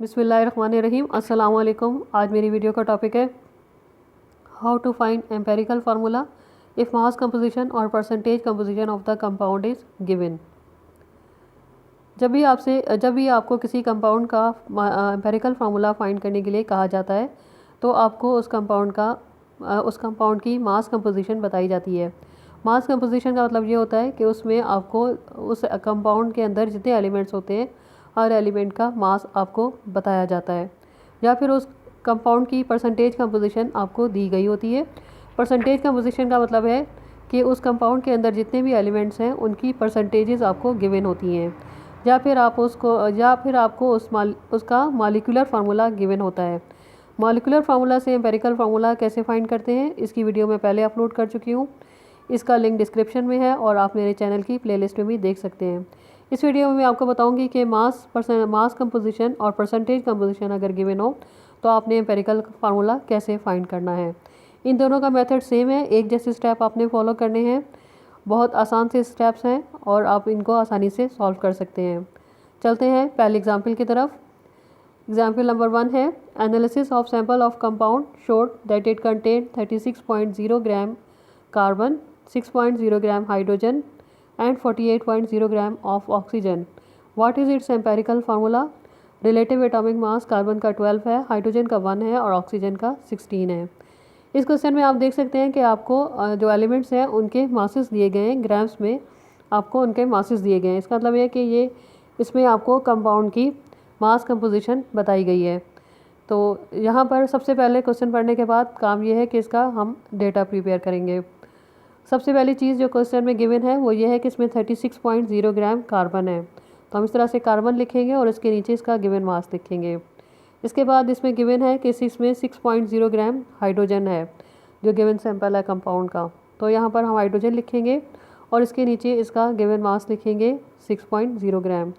बिस्मिल्लाहिर्रहमानिर्रहीम। अस्सलाम वालेकुम। आज मेरी वीडियो का टॉपिक है how to find empirical formula if mass composition और percentage composition of the compound is given. जब भी आपको किसी कंपाउंड का एम्पेरिकल फार्मूला फाइंड करने के लिए कहा जाता है तो आपको उस कंपाउंड की मास कंपोजिशन बताई जाती है। मास कंपोजिशन का मतलब ये होता है कि उसमें आपको उस कंपाउंड के अंदर जितने एलिमेंट्स होते हैं हर एलिमेंट का मास आपको बताया जाता है, या फिर उस कंपाउंड की परसेंटेज कंपोजिशन आपको दी गई होती है। परसेंटेज कंपोजिशन का मतलब है कि उस कंपाउंड के अंदर जितने भी एलिमेंट्स हैं उनकी परसेंटेजेस आपको गिवन होती हैं, या फिर आपको उसका मॉलिक्यूलर फार्मूला गिवन होता है। मॉलिक्यूलर फार्मूला से एम्पेरिकल फार्मूला कैसे फाइंड करते हैं इसकी वीडियो मैं पहले अपलोड कर चुकी हूँ। इसका लिंक डिस्क्रिप्शन में है और आप मेरे चैनल की प्लेलिस्ट में भी देख सकते हैं। इस वीडियो में मैं आपको बताऊंगी कि मास कंपोजिशन और परसेंटेज कंपोजिशन अगर गिवन हो तो आपने एम्पेरिकल फार्मूला कैसे फाइंड करना है। इन दोनों का मेथड सेम है, एक जैसे स्टेप आपने फॉलो करने हैं। बहुत आसान से स्टेप्स हैं और आप इनको आसानी से सॉल्व कर सकते हैं। चलते हैं पहले एग्जाम्पल की तरफ। एग्जाम्पल नंबर 1 है analysis of sample of compound showed that it contain 36.0 gram carbon, 6.0 gram hydrogen and 48.0 gram of oxygen. What is it's empirical formula? Relative atomic mass carbon का 12 है, हाइड्रोजन का 1 है और ऑक्सीजन का 16 है। इस क्वेश्चन में आप देख सकते हैं कि आपको जो एलिमेंट्स हैं उनके मासेस दिए गए हैं, ग्राम्स में आपको उनके मासेस दिए गए हैं। इसका मतलब है कि इसमें आपको कंपाउंड की मास कंपोजिशन बताई गई है। तो यहाँ पर सबसे पहले क्वेश्चन पढ़ने के बाद काम ये है कि इसका हम डेटा प्रिपेयर करेंगे। सबसे पहली चीज़ जो क्वेश्चन में गिवन है वो ये है कि इसमें 36.0 ग्राम कार्बन है, तो हम इस तरह से कार्बन लिखेंगे और इसके नीचे इसका गिवन मास लिखेंगे। इसके बाद इसमें गिवन है कि इसमें 6.0 ग्राम हाइड्रोजन है जो गिवन सैंपल है कंपाउंड का, तो यहाँ पर हम हाइड्रोजन लिखेंगे और इसके नीचे इसका गिवन मास लिखेंगे 6.0 ग्राम।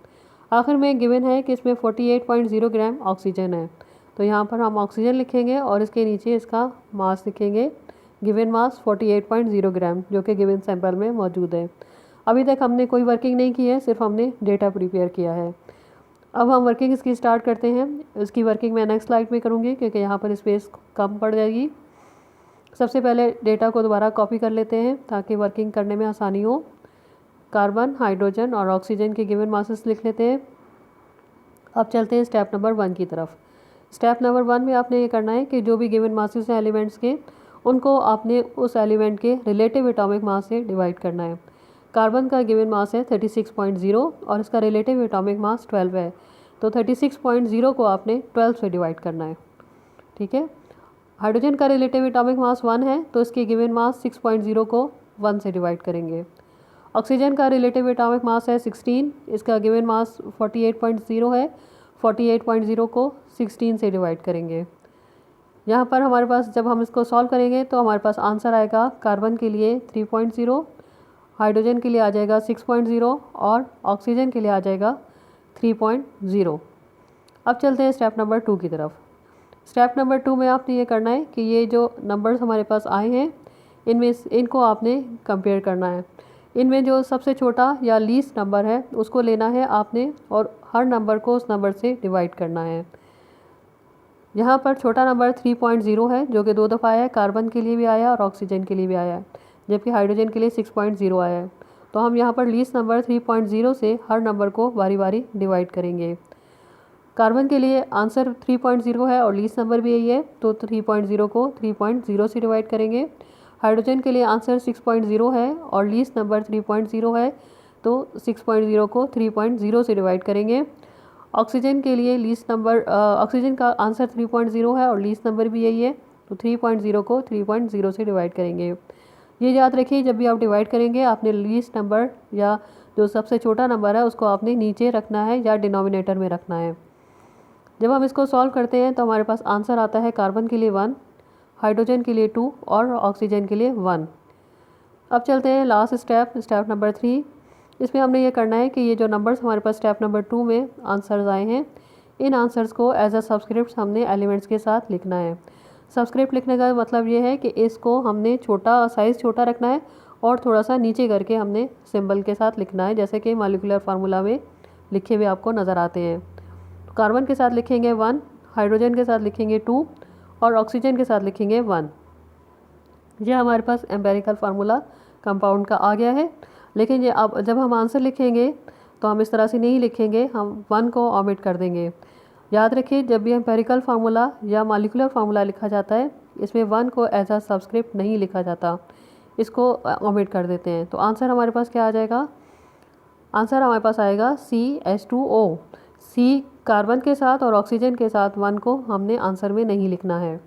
आखिर में गिवन है कि इसमें 48.0 ग्राम ऑक्सीजन है, तो यहाँ पर हम ऑक्सीजन लिखेंगे और इसके नीचे इसका मास लिखेंगे गिवन मास 48.0 ग्राम जो कि गिवन सैंपल में मौजूद है। अभी तक हमने कोई वर्किंग नहीं की है, सिर्फ हमने डेटा प्रिपेयर किया है। अब हम वर्किंग इसकी स्टार्ट करते हैं। इसकी वर्किंग मैं नेक्स्ट स्लाइड में करूँगी क्योंकि यहाँ पर स्पेस कम पड़ जाएगी। सबसे पहले डेटा को दोबारा कॉपी कर लेते हैं ताकि वर्किंग करने में आसानी हो। कार्बन, हाइड्रोजन और ऑक्सीजन के गिवन मासेस लिख लेते हैं। अब चलते हैं स्टेप नंबर 1 की तरफ। स्टेप नंबर 1 में आपने ये करना है कि जो भी गिवन मासेस हैं एलिमेंट्स के उनको आपने उस एलिमेंट के रिलेटिव एटॉमिक मास से डिवाइड करना है। कार्बन का गिवन मास है 36.0 और इसका रिलेटिव एटॉमिक मास 12 है, तो 36.0 को आपने 12 से डिवाइड करना है। ठीक है। हाइड्रोजन का रिलेटिव एटॉमिक मास 1 है, तो इसके गिवन मास 6.0 को 1 से डिवाइड करेंगे। ऑक्सीजन का रिलेटिव एटॉमिक मास है 16, इसका गिवन मास 48.0 है, 48.0 को 16 से डिवाइड करेंगे। यहाँ पर हमारे पास जब हम इसको सॉल्व करेंगे तो हमारे पास आंसर आएगा कार्बन के लिए 3.0, हाइड्रोजन के लिए आ जाएगा 6.0 और ऑक्सीजन के लिए आ जाएगा 3.0। अब चलते हैं स्टेप नंबर 2 की तरफ। स्टेप नंबर 2 में आपने ये करना है कि ये जो नंबर्स हमारे पास आए हैं इनको आपने कंपेयर करना है। इनमें जो सबसे छोटा या लीस्ट नंबर है उसको लेना है आपने और हर नंबर को उस नंबर से डिवाइड करना है। यहाँ पर छोटा नंबर 3.0 है जो कि 2 दफ़ा आया है, कार्बन के लिए भी आया और ऑक्सीजन के लिए भी आया है, जबकि हाइड्रोजन के लिए 6.0 आया है। तो हम यहाँ पर लीस्ट नंबर 3.0 से हर नंबर को बारी बारी डिवाइड करेंगे। कार्बन के लिए आंसर 3.0 है और लीस्ट नंबर भी यही है, तो 3.0 को 3.0 से डिवाइड करेंगे। हाइड्रोजन के लिए आंसर 6.0 है और लीस्ट नंबर 3.0 है, तो 6.0 को 3.0 से डिवाइड करेंगे। ऑक्सीजन के लिए ऑक्सीजन का आंसर 3.0 है और लीस्ट नंबर भी यही है, तो 3.0 को 3.0 से डिवाइड करेंगे। ये याद रखिए जब भी आप डिवाइड करेंगे आपने लीस्ट नंबर या जो सबसे छोटा नंबर है उसको आपने नीचे रखना है या डिनोमिनेटर में रखना है। जब हम इसको सॉल्व करते हैं तो हमारे पास आंसर आता है कार्बन के लिए 1, हाइड्रोजन के लिए 2 और ऑक्सीजन के लिए 1। अब चलते हैं लास्ट स्टेप नंबर 3। इसमें हमने ये करना है कि ये जो नंबर्स हमारे पास स्टेप नंबर 2 में आंसर्स आए हैं इन आंसर्स को एज अ सबस्क्रिप्ट हमने एलिमेंट्स के साथ लिखना है। सबस्क्रिप्ट लिखने का मतलब ये है कि इसको हमने साइज़ छोटा रखना है और थोड़ा सा नीचे करके हमने सिंबल के साथ लिखना है, जैसे कि मॉलिक्यूलर फार्मूला में लिखे हुए आपको नज़र आते हैं। कार्बन के साथ लिखेंगे 1, हाइड्रोजन के साथ लिखेंगे 2 और ऑक्सीजन के साथ लिखेंगे 1। ये हमारे पास एम्पेरिकल फार्मूला कंपाउंड का आ गया है। लेकिन ये अब जब हम आंसर लिखेंगे तो हम इस तरह से नहीं लिखेंगे, हम 1 को ओमिट कर देंगे। याद रखिए, जब भी एम्पेरिकल फार्मूला या मॉलिक्यूलर फार्मूला लिखा जाता है, इसमें 1 को एज अ सब्सक्रिप्ट नहीं लिखा जाता, इसको ओमिट कर देते हैं। तो आंसर हमारे पास क्या आ जाएगा? आंसर हमारे पास आएगा CH2O। C कार्बन के साथ और ऑक्सीजन के साथ 1 को हमने आंसर में नहीं लिखना है।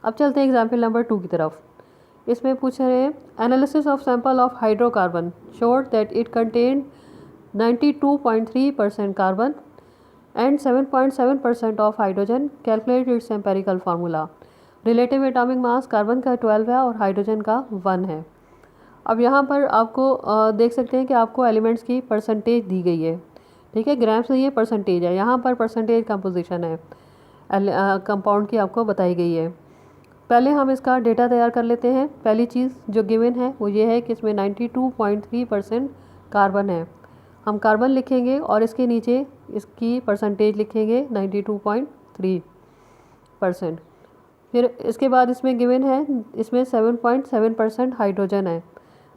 अब चलते हैं एग्जाम्पल नंबर 2 की तरफ। इसमें पूछ रहे हैं, analysis of sample of hydrocarbon showed that it contained 92.3% carbon and 7.7% of hydrogen, calculate its empirical formula. Relative atomic mass carbon का 12 है और हाइड्रोजन का 1 है। अब यहाँ पर आपको देख सकते हैं कि आपको एलिमेंट्स की परसेंटेज दी गई है, ठीक है, ग्राम्स नहीं है, परसेंटेज है। यहाँ पर परसेंटेज कंपोजिशन है कंपाउंड की आपको बताई गई है। पहले हम इसका डेटा तैयार कर लेते हैं। पहली चीज़ जो गिवन है वो ये है कि इसमें 92.3% कार्बन है। हम कार्बन लिखेंगे और इसके नीचे इसकी परसेंटेज लिखेंगे 92.3%। फिर इसके बाद इसमें गिवन है, इसमें 7.7% हाइड्रोजन है,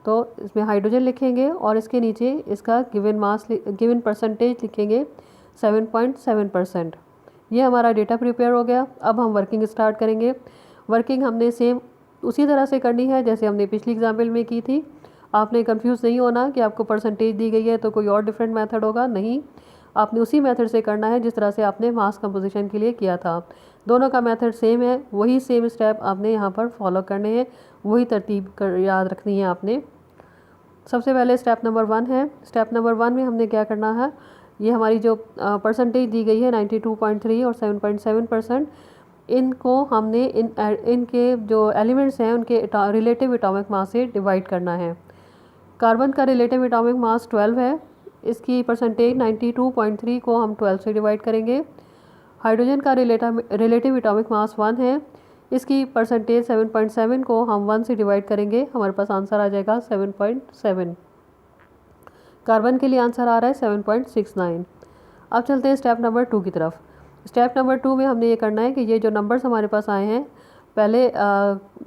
तो इसमें हाइड्रोजन लिखेंगे और इसके नीचे इसका गिवन परसेंटेज लिखेंगे 7.7%। ये हमारा डेटा प्रिपेयर हो गया। अब हम वर्किंग स्टार्ट करेंगे। वर्किंग हमने सेम उसी तरह से करनी है जैसे हमने पिछली एग्जाम्पल में की थी। आपने कंफ्यूज नहीं होना कि आपको परसेंटेज दी गई है तो कोई और डिफरेंट मेथड होगा, नहीं, आपने उसी मेथड से करना है जिस तरह से आपने मास कंपोजिशन के लिए किया था। दोनों का मेथड सेम है, वही सेम स्टेप आपने यहाँ पर फॉलो करने हैं, वही तरतीब याद रखनी है आपने। सबसे पहले स्टेप नंबर 1 है। स्टेप नंबर 1 में हमने क्या करना है, ये हमारी जो परसेंटेज दी गई है 92.3 और 7.7%, इनको हमने इनके जो एलिमेंट्स हैं उनके रिलेटिव एटॉमिक मास से डिवाइड करना है। कार्बन का रिलेटिव एटॉमिक मास 12 है, इसकी परसेंटेज 92.3 को हम 12 से डिवाइड करेंगे। हाइड्रोजन का रिलेटिव एटॉमिक मास 1 है, इसकी परसेंटेज 7.7 को हम 1 से डिवाइड करेंगे, हमारे पास आंसर आ जाएगा 7.7। कार्बन के लिए आंसर आ रहा है 7.69। अब चलते हैं स्टेप नंबर 2 की तरफ। स्टेप नंबर 2 में हमने ये करना है कि ये जो नंबर्स हमारे पास आए हैं पहले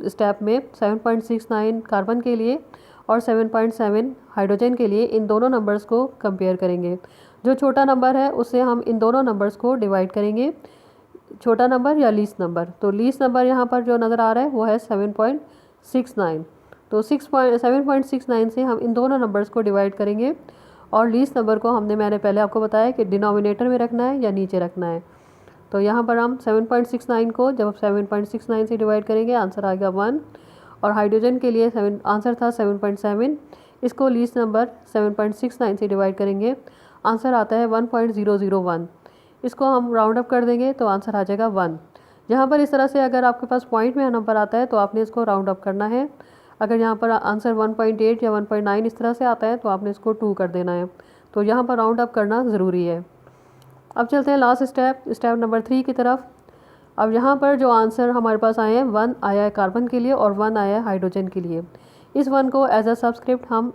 स्टेप में 7.69 कार्बन के लिए और 7.7 हाइड्रोजन के लिए, इन दोनों नंबर्स को कंपेयर करेंगे। जो छोटा नंबर है उससे हम इन दोनों नंबर्स को डिवाइड करेंगे, छोटा नंबर या लीस्ट नंबर। तो लीस्ट नंबर यहाँ पर जो नज़र आ रहा है वो है 7.69। तो 7.69 से हम इन दोनों नंबर्स को डिवाइड करेंगे और लीस्ट नंबर को मैंने पहले आपको बताया कि डिनोमिनेटर में रखना है या नीचे रखना है। तो यहाँ पर हम 7.69 को जब 7.69 से डिवाइड करेंगे आंसर आ गया 1। और हाइड्रोजन के लिए आंसर था 7.7, इसको लीस्ट नंबर 7.69 से डिवाइड करेंगे, आंसर आता है 1.001। इसको हम राउंड अप कर देंगे तो आंसर आ जाएगा 1। यहाँ पर इस तरह से अगर आपके पास पॉइंट में नंबर आता है तो आपने इसको राउंड अप करना है। अगर यहाँ पर आंसर 1.8 या 1.9 इस तरह से आता है तो आपने इसको 2 कर देना है। तो यहाँ पर राउंड अप करना ज़रूरी है। अब चलते हैं लास्ट स्टेप नंबर 3 की तरफ। अब यहाँ पर जो आंसर हमारे पास आए हैं 1 आया है कार्बन के लिए और 1 आया है हाइड्रोजन के लिए। इस 1 को एज अ सब्सक्रिप्ट हम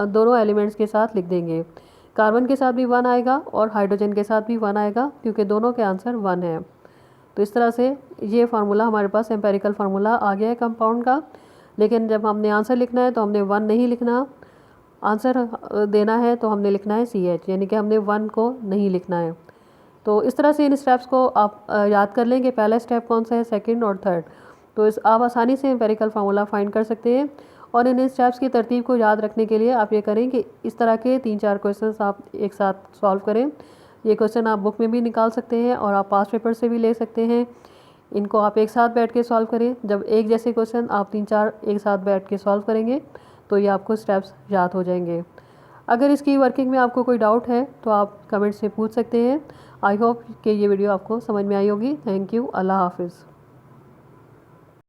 दोनों एलिमेंट्स के साथ लिख देंगे। कार्बन के साथ भी 1 आएगा और हाइड्रोजन के साथ भी 1 आएगा क्योंकि दोनों के आंसर 1 है। तो इस तरह से ये फार्मूला हमारे पास एम्पेरिकल फार्मूला आ गया है कंपाउंड का। लेकिन जब हमने आंसर लिखना है तो हमने 1 नहीं लिखना, आंसर देना है तो हमने लिखना है CH, यानी कि हमने 1 को नहीं लिखना है। तो इस तरह से इन स्टेप्स को आप याद कर लें कि पहला स्टेप कौन सा है, सेकंड और थर्ड। तो आप आसानी से एम्पेरिकल फार्मूला फाइंड कर सकते हैं। और इन स्टेप्स की तरतीब को याद रखने के लिए आप ये करें कि इस तरह के 3-4 क्वेश्चंस आप एक साथ सॉल्व करें। ये क्वेश्चन आप बुक में भी निकाल सकते हैं और आप पास पेपर से भी ले सकते हैं। इनको आप एक साथ बैठ के सॉल्व करें। जब एक जैसे क्वेश्चन आप 3-4 एक साथ बैठ के सॉल्व करेंगे तो ये आपको स्टेप्स याद हो जाएंगे। अगर इसकी वर्किंग में आपको कोई डाउट है तो आप कमेंट से पूछ सकते हैं। आई होप कि ये वीडियो आपको समझ में आई होगी। Thank you. अल्लाह हाफिज़।